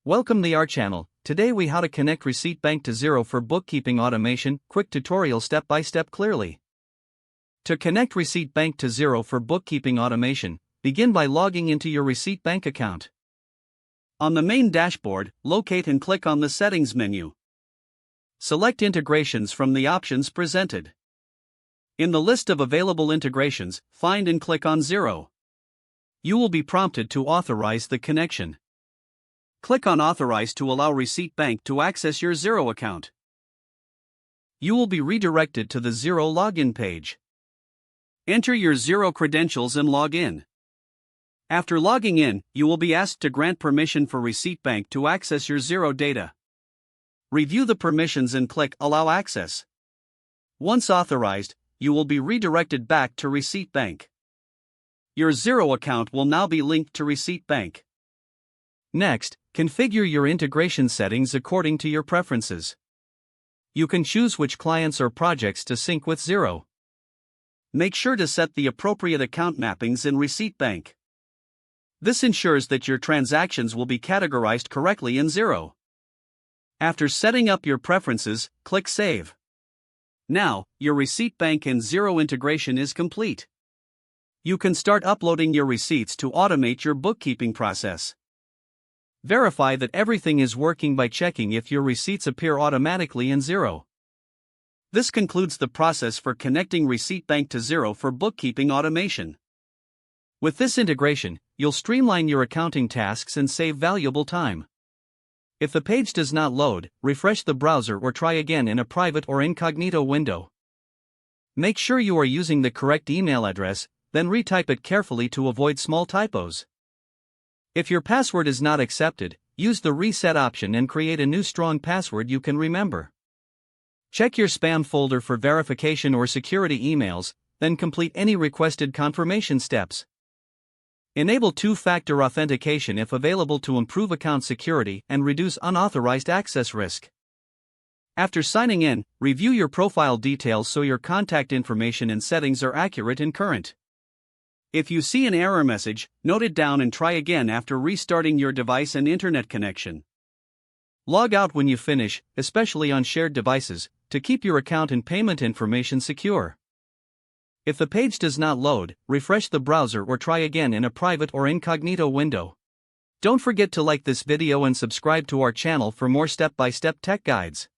Welcome to our channel. Today we how to connect Receipt Bank to Xero for bookkeeping automation. Quick tutorial step by step clearly. To connect Receipt Bank to Xero for bookkeeping automation, begin by logging into your Receipt Bank account. On the main dashboard, locate and click on the Settings menu. Select Integrations from the options presented. In the list of available integrations, find and click on Xero. You will be prompted to authorize the connection. Click on Authorize to allow Receipt Bank to access your Xero account. You will be redirected to the Xero login page. Enter your Xero credentials and log in. After logging in, you will be asked to grant permission for Receipt Bank to access your Xero data. Review the permissions and click Allow Access. Once authorized, you will be redirected back to Receipt Bank. Your Xero account will now be linked to Receipt Bank. Next, configure your integration settings according to your preferences. You can choose which clients or projects to sync with Xero. Make sure to set the appropriate account mappings in Receipt Bank. This ensures that your transactions will be categorized correctly in Xero. After setting up your preferences, click Save. Now, your Receipt Bank and Xero integration is complete. You can start uploading your receipts to automate your bookkeeping process. Verify that everything is working by checking if your receipts appear automatically in Xero. This concludes the process for connecting Receipt Bank to Xero for bookkeeping automation. With this integration, you'll streamline your accounting tasks and save valuable time. If the page does not load, refresh the browser or try again in a private or incognito window. Make sure you are using the correct email address, then retype it carefully to avoid small typos. If your password is not accepted, use the reset option and create a new strong password you can remember. Check your spam folder for verification or security emails, then complete any requested confirmation steps. Enable two-factor authentication if available to improve account security and reduce unauthorized access risk. After signing in, review your profile details so your contact information and settings are accurate and current. If you see an error message, note it down and try again after restarting your device and internet connection. Log out when you finish, especially on shared devices, to keep your account and payment information secure. If the page does not load, refresh the browser or try again in a private or incognito window. Don't forget to like this video and subscribe to our channel for more step-by-step tech guides.